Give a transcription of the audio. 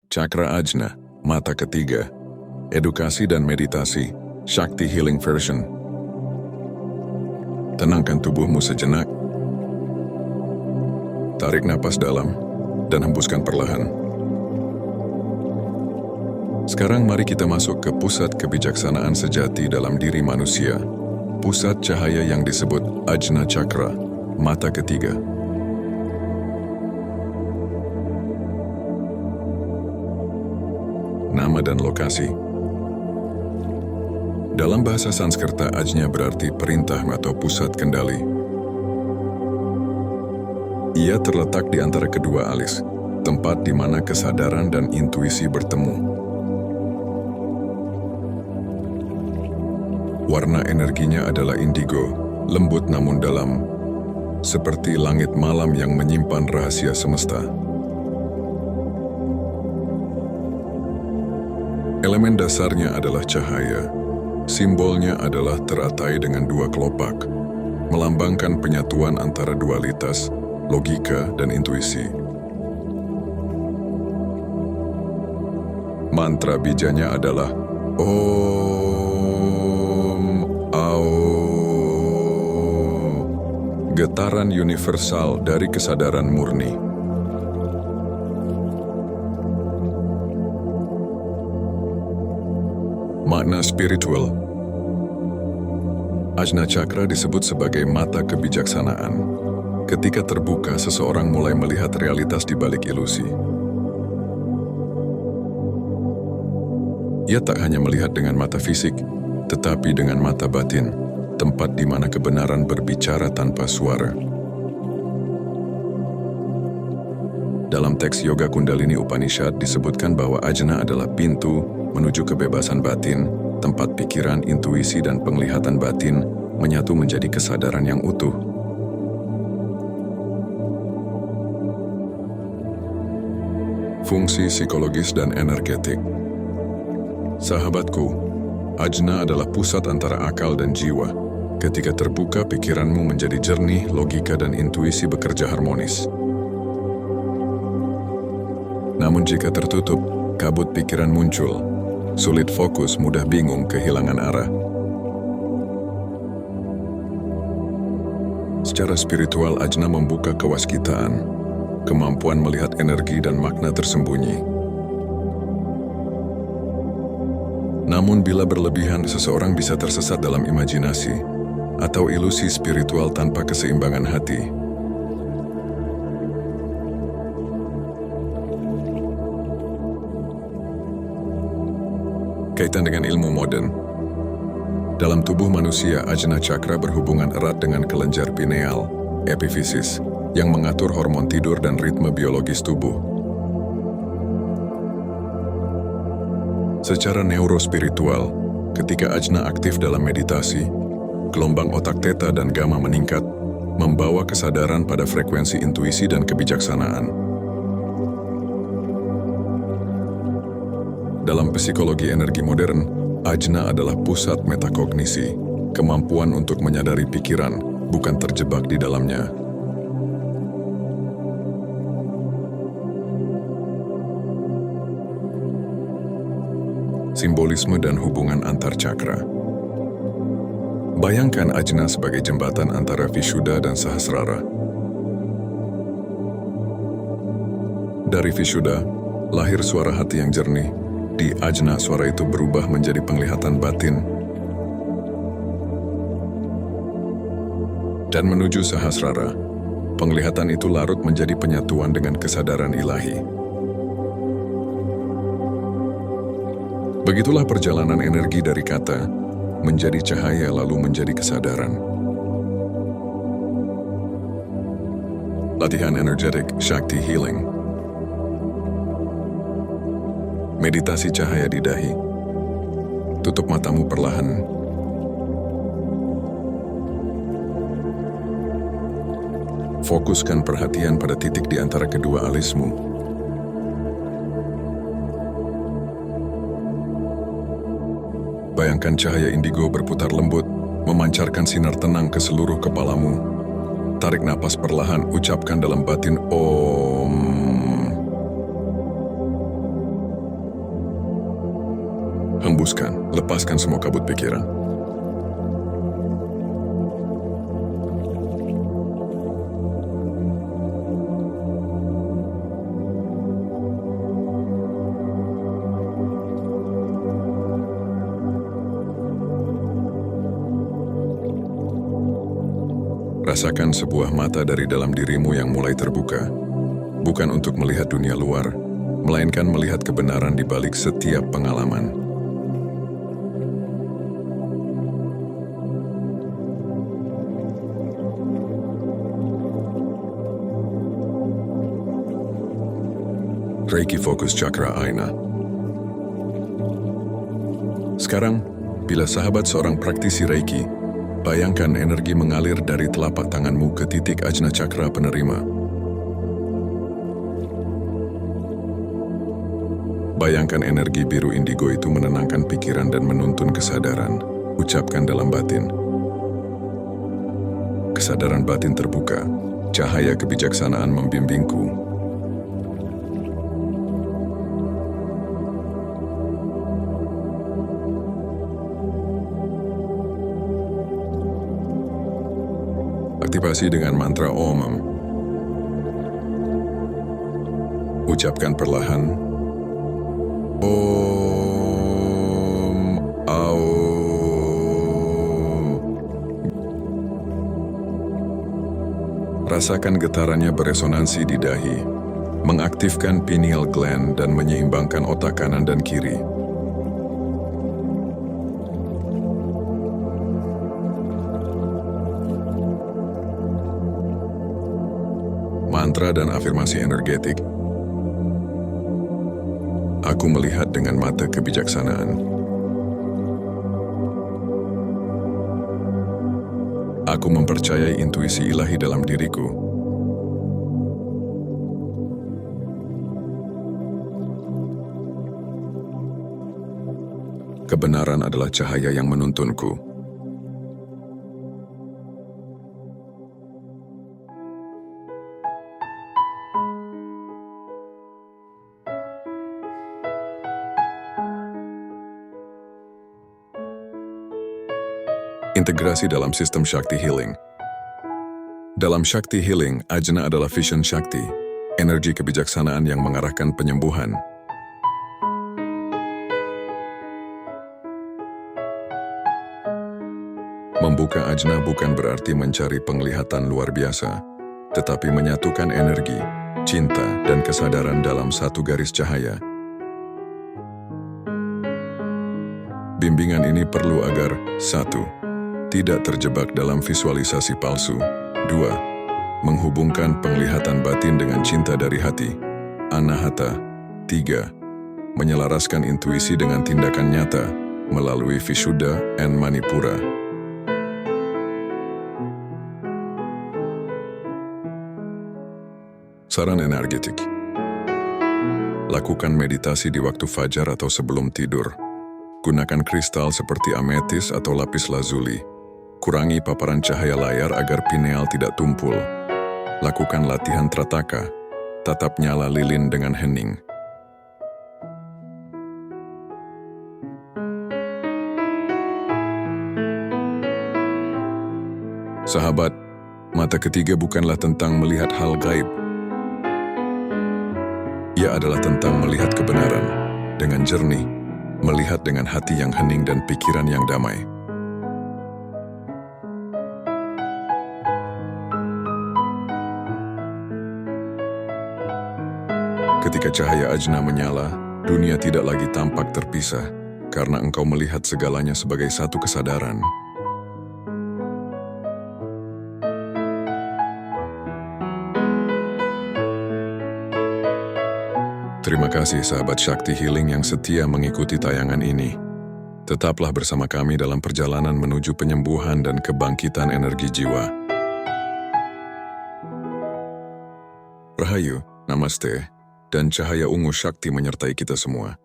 Cakra Ajna, mata ketiga, edukasi dan meditasi, Shakti Healing Version. Tenangkan tubuhmu sejenak. Tarik napas dalam dan hembuskan perlahan. Sekarang mari kita masuk ke pusat kebijaksanaan sejati dalam diri manusia. Pusat cahaya yang disebut Ajna Chakra, mata ketiga. Nama dan lokasi. Dalam bahasa Sanskerta, Ajna berarti perintah atau pusat kendali. Ia terletak di antara kedua alis, tempat di mana kesadaran dan intuisi bertemu. Warna energinya adalah indigo, lembut namun dalam, seperti langit malam yang menyimpan rahasia semesta. Elemen dasarnya adalah cahaya. Simbolnya adalah teratai dengan dua kelopak, melambangkan penyatuan antara dualitas, logika, dan intuisi. Mantra bijanya adalah Om Ao, getaran universal dari kesadaran murni. Makna spiritual. Ajna Chakra disebut sebagai mata kebijaksanaan. Ketika terbuka, seseorang mulai melihat realitas di balik ilusi. Ia tak hanya melihat dengan mata fisik, tetapi dengan mata batin, tempat di mana kebenaran berbicara tanpa suara. Dalam teks Yoga Kundalini Upanishad disebutkan bahwa Ajna adalah pintu menuju kebebasan batin, tempat pikiran, intuisi, dan penglihatan batin menyatu menjadi kesadaran yang utuh. Fungsi psikologis dan energetik. Sahabatku, Ajna adalah pusat antara akal dan jiwa. Ketika terbuka, pikiranmu menjadi jernih, logika dan intuisi bekerja harmonis. Namun jika tertutup, kabut pikiran muncul. Sulit fokus, mudah bingung, kehilangan arah. Secara spiritual, Ajna membuka kewaskitaan, kemampuan melihat energi dan makna tersembunyi. Namun bila berlebihan, seseorang bisa tersesat dalam imajinasi atau ilusi spiritual tanpa keseimbangan hati. Kaitan dengan ilmu modern. Dalam tubuh manusia, Ajna Chakra berhubungan erat dengan kelenjar pineal, epifisis, yang mengatur hormon tidur dan ritme biologis tubuh. Secara neurospiritual, ketika Ajna aktif dalam meditasi, gelombang otak theta dan gamma meningkat, membawa kesadaran pada frekuensi intuisi dan kebijaksanaan. Dalam psikologi energi modern, Ajna adalah pusat metakognisi, kemampuan untuk menyadari pikiran, bukan terjebak di dalamnya. Simbolisme dan hubungan antar cakra. Bayangkan Ajna sebagai jembatan antara Vishuddha dan Sahasrara. Dari Vishuddha, lahir suara hati yang jernih. Di Ajna, suara itu berubah menjadi penglihatan batin. Dan menuju Sahasrara, penglihatan itu larut menjadi penyatuan dengan kesadaran ilahi. Begitulah perjalanan energi dari kata, menjadi cahaya lalu menjadi kesadaran. Latihan energetik Shakti Healing. Meditasi cahaya di dahi. Tutup matamu perlahan. Fokuskan perhatian pada titik di antara kedua alismu. Bayangkan cahaya indigo berputar lembut, memancarkan sinar tenang ke seluruh kepalamu. Tarik napas perlahan, ucapkan dalam batin Om. Hembuskan, lepaskan semua kabut pikiran. Rasakan sebuah mata dari dalam dirimu yang mulai terbuka, bukan untuk melihat dunia luar, melainkan melihat kebenaran di balik setiap pengalaman. Reiki Fokus Chakra Aina. Sekarang, bila sahabat seorang praktisi Reiki, bayangkan energi mengalir dari telapak tanganmu ke titik ajna cakra penerima. Bayangkan energi biru indigo itu menenangkan pikiran dan menuntun kesadaran. Ucapkan dalam batin. Kesadaran batin terbuka, cahaya kebijaksanaan membimbingku. Aktivasi dengan mantra Om. Ucapkan perlahan. Om. Aum. Rasakan getarannya beresonansi di dahi, mengaktifkan pineal gland dan menyeimbangkan otak kanan dan kiri. Mantra dan afirmasi energetik. Aku melihat dengan mata kebijaksanaan. Aku mempercayai intuisi ilahi dalam diriku. Kebenaran adalah cahaya yang menuntunku. Integrasi dalam sistem Shakti Healing. Dalam Shakti Healing, ajna adalah vision Shakti, energi kebijaksanaan yang mengarahkan penyembuhan. Membuka ajna bukan berarti mencari penglihatan luar biasa, tetapi menyatukan energi, cinta, dan kesadaran dalam satu garis cahaya. Bimbingan ini perlu agar 1. Tidak terjebak dalam visualisasi palsu. 2. Menghubungkan penglihatan batin dengan cinta dari hati. Anahata. 3. Menyelaraskan intuisi dengan tindakan nyata melalui Vishuddha and Manipura. Saran energetik. Lakukan meditasi di waktu fajar atau sebelum tidur. Gunakan kristal seperti ametis atau lapis lazuli. Kurangi paparan cahaya layar agar pineal tidak tumpul. Lakukan latihan trataka, tatap nyala lilin dengan hening. Sahabat, mata ketiga bukanlah tentang melihat hal gaib. Ia adalah tentang melihat kebenaran dengan jernih, melihat dengan hati yang hening dan pikiran yang damai. Ketika cahaya ajna menyala, dunia tidak lagi tampak terpisah, karena engkau melihat segalanya sebagai satu kesadaran. Terima kasih sahabat Shakti Healing yang setia mengikuti tayangan ini. Tetaplah bersama kami dalam perjalanan menuju penyembuhan dan kebangkitan energi jiwa. Rahayu, Namaste, dan cahaya ungu Shakti menyertai kita semua.